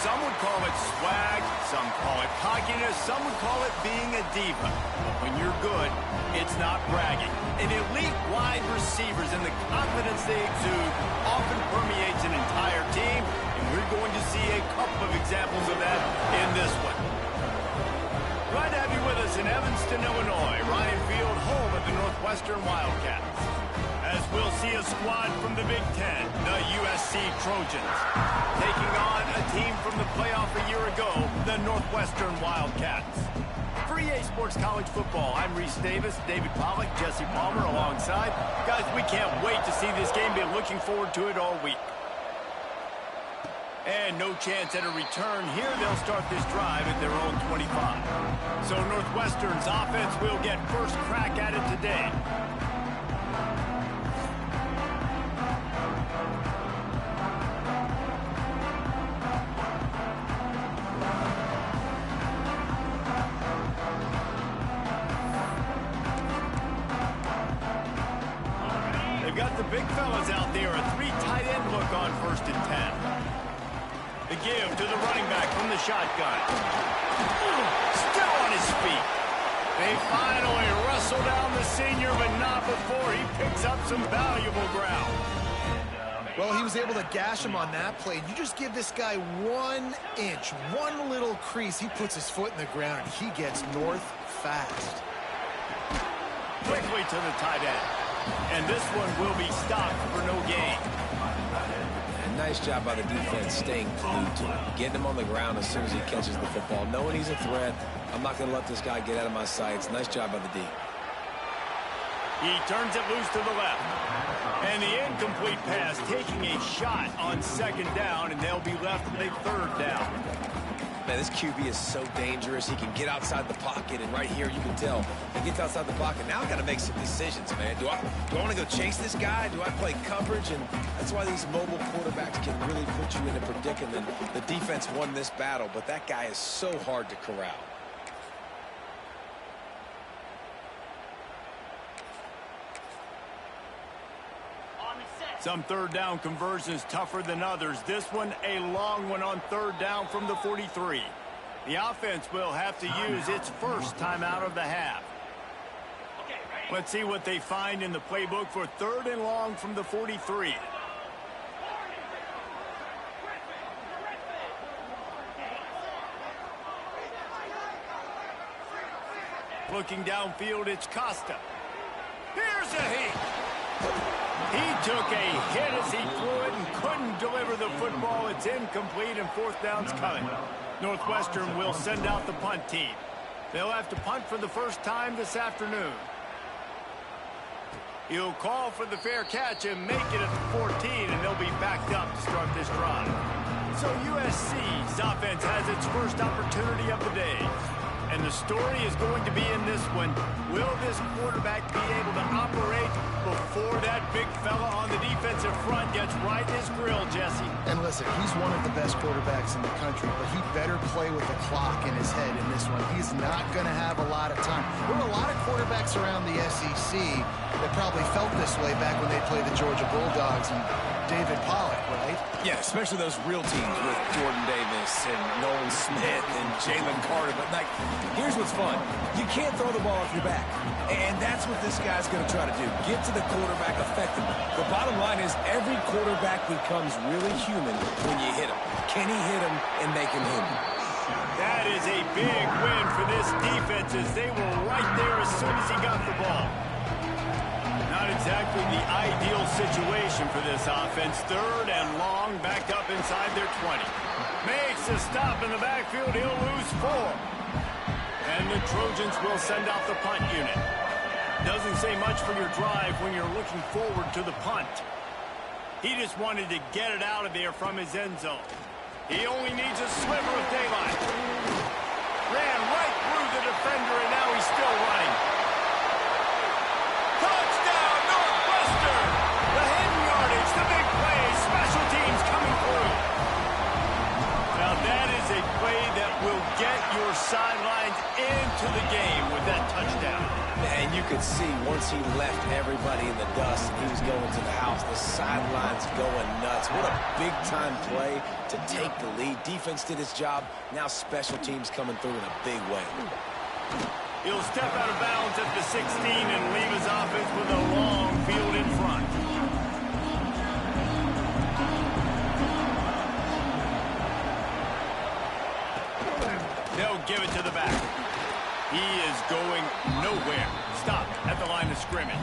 Some would call it swag, some call it cockiness, some would call it being a diva. But when you're good, it's not bragging. And elite wide receivers and the confidence they exude often permeates an entire team, and we're going to see a couple of examples of that in this one. Glad to have you with us in Evanston, Illinois. Ryan Field, home of the Northwestern Wildcats. As we'll see a squad from the Big Ten, the USC Trojans, taking on a team from the playoff a year ago, the Northwestern Wildcats. For EA Sports College Football, I'm Reese Davis, David Pollack, Jesse Palmer alongside. Guys, we can't wait to see this game. Been looking forward to it all week. And no chance at a return here. They'll start this drive at their own 25. So Northwestern's offense will get first crack at it today. They've got the big fellas out there. A three tight end look on 1st and 10. The give to the running back from the shotgun. Still on his feet. They finally wrestle down the senior, but not before he picks up some valuable ground. Well, he was able to gash him on that play. You just give this guy 1 inch, one little crease. He puts his foot in the ground, and he gets north fast. Quickly to the tight end. And this one will be stopped for no gain. Nice job by the defense staying glued to him, getting him on the ground as soon as he catches the football, knowing he's a threat. I'm not going to let this guy get out of my sights. Nice job by the D. He turns it loose to the left. And the incomplete pass taking a shot on 2nd down, and they'll be left with a 3rd down. Man, this QB is so dangerous. He can get outside the pocket, and right here you can tell he gets outside the pocket. Now I got to make some decisions, man. Do I want to go chase this guy? Do I play coverage? And that's why these mobile quarterbacks can really put you in a predicament. The defense won this battle, but that guy is so hard to corral. Some 3rd down conversions tougher than others. This one a long one on 3rd down from the 43. The offense will have to use its first timeout of the half. Let's see what they find in the playbook for 3rd and long from the 43. Looking downfield, it's Costa. Here's a heat. He took a hit as he threw it and couldn't deliver the football. It's incomplete, and 4th down's coming. Northwestern will send out the punt team. They'll have to punt for the first time this afternoon. He'll call for the fair catch and make it at the 14, and they'll be backed up to start this drive. So USC's offense has its first opportunity of the day. And the story is going to be in this one. Will this quarterback be able to operate before that big fella on the defensive front gets right in his grill, Jesse? And listen, he's one of the best quarterbacks in the country, but he better play with the clock in his head in this one. He's not going to have a lot of time. There were a lot of quarterbacks around the SEC that probably felt this way back when they played the Georgia Bulldogs and David Pollack, right? Yeah, especially those real teams with Jordan Davis and Nolan Smith and Jalen Carter. But, like, here's what's fun. You can't throw the ball off your back. And that's what this guy's going to try to do. Get to the quarterback effectively. The bottom line is every quarterback becomes really human when you hit him. Can he hit him and make him human? That is a big win for this defense as they were right there as soon as he got the ball. Not exactly the ideal situation for this offense. 3rd and long, back up inside their 20. Makes a stop in the backfield. He'll lose 4. And the Trojans will send out the punt unit. Doesn't say much for your drive when you're looking forward to the punt. He just wanted to get it out of there from his end zone. He only needs a sliver of daylight. Ran right through the defender, and now he's still running. Touchdown, Northwestern! The hidden yardage, the big play, special teams coming through. Now that is a play that will get your sidelines into the game with that touchdown. And you could see once once he left everybody in the dust and he was going to the house, the sidelines going nuts. What a big-time play to take the lead. Defense did its job. Now special teams coming through in a big way. He'll step out of bounds at the 16 and leave his offense with a long field in front. They'll give it to the back. He is going nowhere. Stop at the line of scrimmage.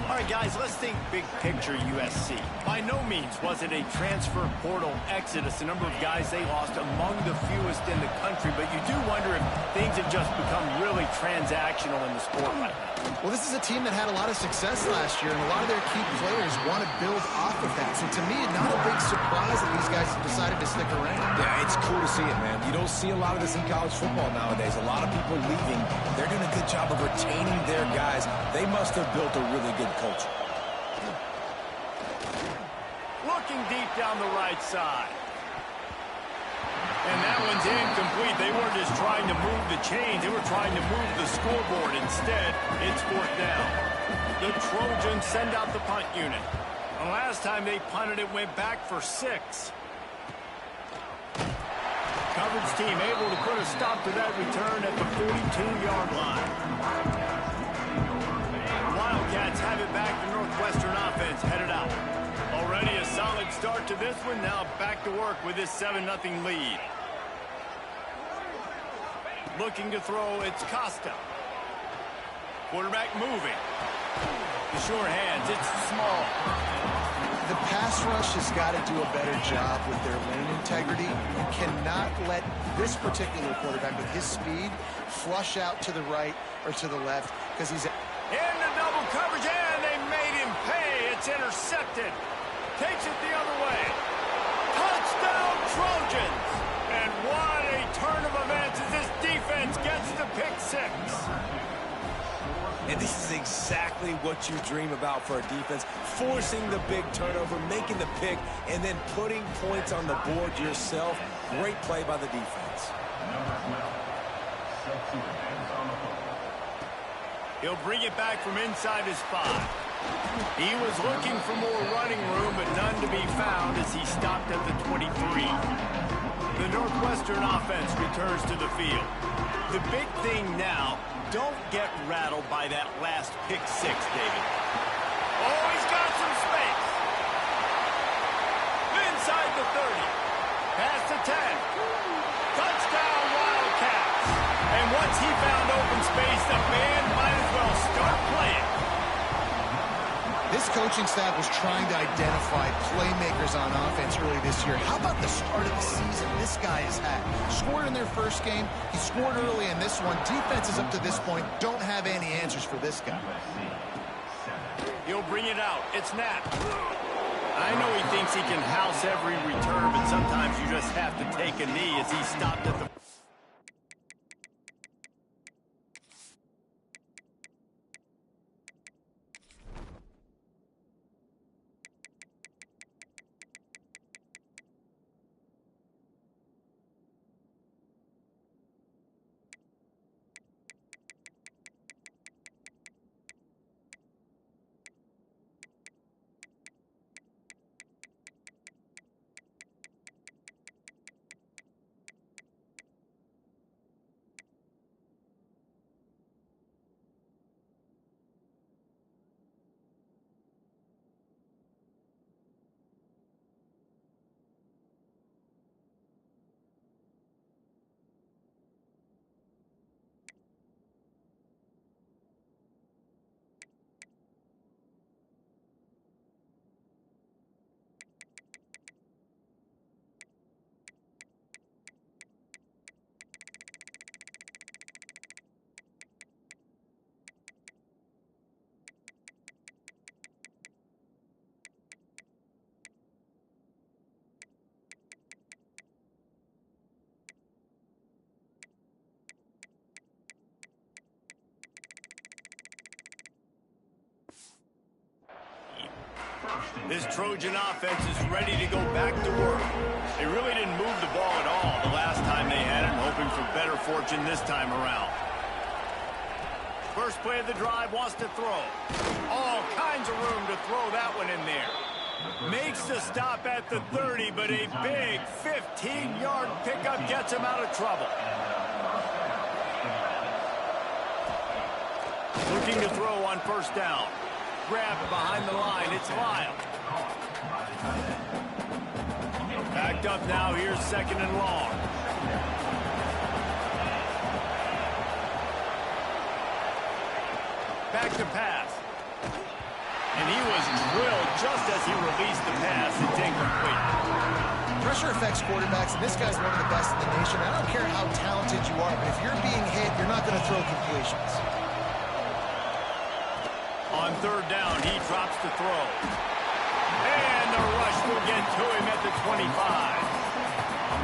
All right, guys, let's think big picture USC. By no means was it a transfer portal exodus, the number of guys they lost among the fewest in the country, but you do wonder if things have just become really transactional in the sport right now. Well, this is a team that had a lot of success last year, and a lot of their key players want to build off of that. So to me, not a big surprise that these guys have decided to stick around. Yeah, it's cool to see it, man. You don't see a lot of this in college football nowadays. A lot of people leaving. They're doing a good job of retaining their guys. They must have built a really good culture. Looking deep down the right side. And that one's incomplete. They weren't just trying to move the chains. They were trying to move the scoreboard. Instead, it's fourth down. The Trojans send out the punt unit. The last time they punted, it went back for 6. Coverage team able to put a stop to that return at the 42-yard line. Wildcats have it back. The Northwestern offense headed out. Already a solid start to this one. Now back to work with this 7-0 lead. Looking to throw, it's Costa. Quarterback moving. The short hands, it's small. The pass rush has got to do a better job with their lane integrity. You cannot let this particular quarterback with his speed flush out to the right or to the left because he's in the double coverage, and they made him pay. It's intercepted. Takes it the other way. Touchdown, Trojans! And what a turn of events as this defense gets the pick 6. And this is exactly what you dream about for a defense. Forcing the big turnover, making the pick, and then putting points on the board yourself. Great play by the defense. He'll bring it back from inside his 5. He was looking for more running room, but none to be found as he stopped at the 23. The Northwestern offense returns to the field. The big thing now, don't get rattled by that last pick 6, David. Oh, he's got some space. Inside the 30. Past the 10. Touchdown, Wildcats. And once he found open space, the band might as well start playing. This coaching staff was trying to identify playmakers on offense early this year. How about the start of the season this guy has had? Scored in their first game. He scored early in this one. Defenses up to this point don't have any answers for this guy. He'll bring it out. It's Knapp. I know he thinks he can house every return, but sometimes you just have to take a knee as he stopped at the... This Trojan offense is ready to go back to work. They really didn't move the ball at all the last time they had it, hoping for better fortune this time around. First play of the drive, wants to throw. All kinds of room to throw that one in there. Makes the stop at the 30, but a big 15-yard pickup gets him out of trouble. Looking to throw on first down. Grabbed behind the line. It's Lyle. Backed up now. Here's second and long. Back to pass. And he was drilled just as he released the pass. It's incomplete. Pressure affects quarterbacks, and this guy's one of the best in the nation. I don't care how talented you are, but if you're being hit, you're not going to throw completions. On third down, he drops the throw. And the rush will get to him at the 25.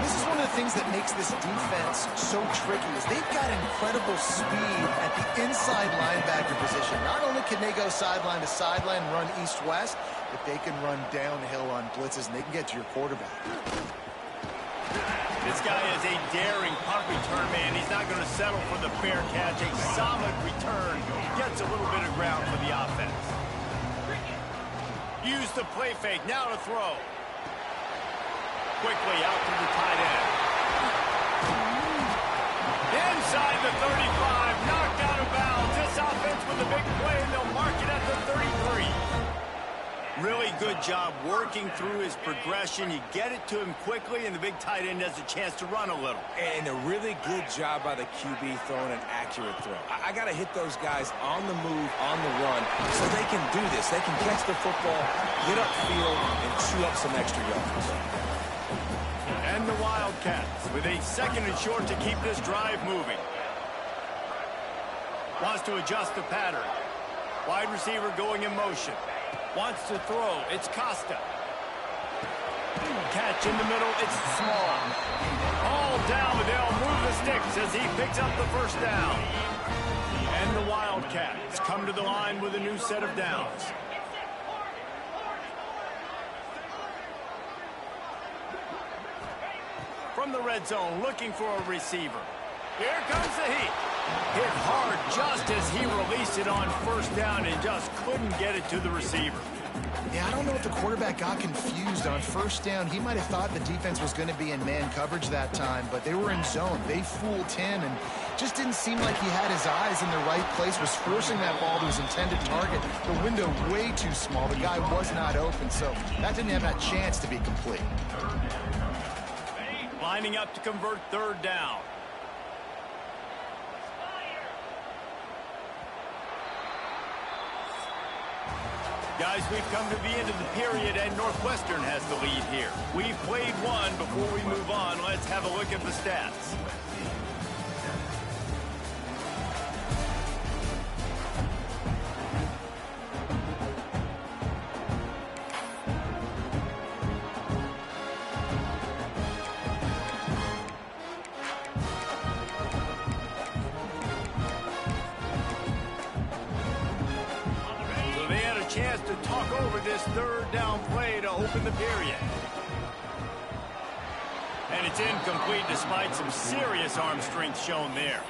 This is one of the things that makes this defense so tricky is they've got incredible speed at the inside linebacker position. Not only can they go sideline to sideline and run east-west, but they can run downhill on blitzes, and they can get to your quarterback. This guy is a daring punt return man. He's not going to settle for the fair catch. A solid return. Gets a little bit of ground for the offense. Use the play fake. Now to throw. Quickly out to the tight end. Inside the 35. Knocked out of bounds. This offense with a big play, and they'll mark it at the 33. Really good job working through his progression. You get it to him quickly, and the big tight end has a chance to run a little. And a really good job by the QB throwing an accurate throw. I got to hit those guys on the move, on the run, so they can do this. They can catch the football, get upfield, and chew up some extra yards. And the Wildcats with a second and short to keep this drive moving. Wants to adjust the pattern. Wide receiver going in motion. Wants to throw. It's Costa. Catch in the middle. It's small. All down, but they'll move the sticks as he picks up the first down. And the Wildcats come to the line with a new set of downs. From the red zone, looking for a receiver. Here comes the heat. Hit hard just as he released it on first down and just couldn't get it to the receiver. Yeah, I don't know if the quarterback got confused on first down. He might have thought the defense was going to be in man coverage that time, but they were in zone. They fooled him and just didn't seem like he had his eyes in the right place, was forcing that ball to his intended target. The window way too small. The guy was not open, so that didn't have that chance to be complete. Lining up to convert third down. Guys, we've come to the end of the period, and Northwestern has the lead here. We've played one. Before we move on, let's have a look at the stats. Chance to talk over this third down play to open the period. And it's incomplete despite some serious arm strength shown there.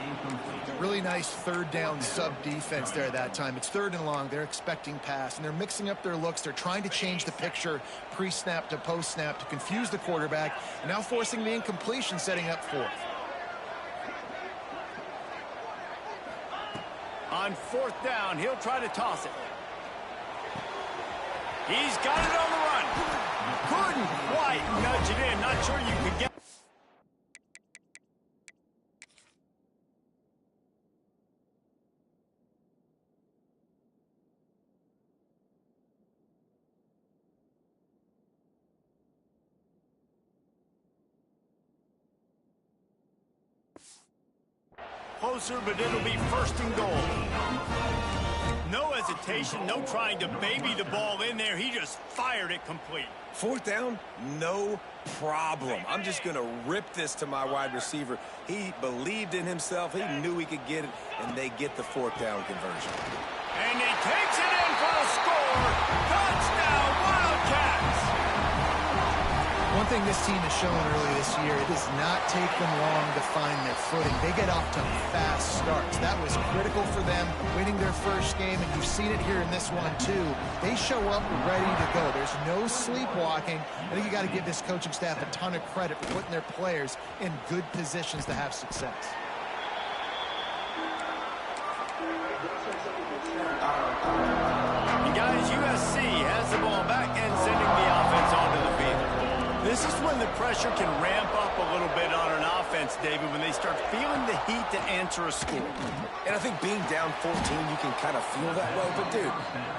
Really nice third down sub defense there that time. It's third and long. They're expecting pass, and they're mixing up their looks. They're trying to change the picture pre-snap to post-snap to confuse the quarterback, and now forcing the incompletion, setting up fourth. On fourth down, he'll try to toss it. He's got it on the run. Couldn't quite nudge it in. Not sure you could get. Closer, but it'll be first and goal. No hesitation, no trying to baby the ball in there. He just fired it complete. Fourth down, no problem. I'm just going to rip this to my wide receiver. He believed in himself. He knew he could get it, and they get the fourth down conversion. And he takes it in for the score. Touchdown, Wildcats! One thing this team has shown early this year, it does not take them long to find their footing. They get off to fast starts. That was critical for them, winning their first game, and you've seen it here in this one too. They show up ready to go. There's no sleepwalking. I think you got to give this coaching staff a ton of credit for putting their players in good positions to have success. And guys, USC has the ball back and sending the offense onto the field. This is when the pressure can ramp up a little bit on an offense, David, when they start feeling the heat to answer a score. And I think being down 14, you can kind of feel that way. But, dude,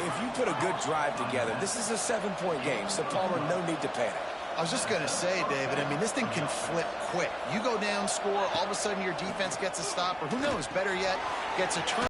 if you put a good drive together, this is a 7-point game. So, Palmer, no need to panic. I was just going to say, David, I mean, this thing can flip quick. You go down, score, all of a sudden your defense gets a stop, or who knows, better yet, gets a turn.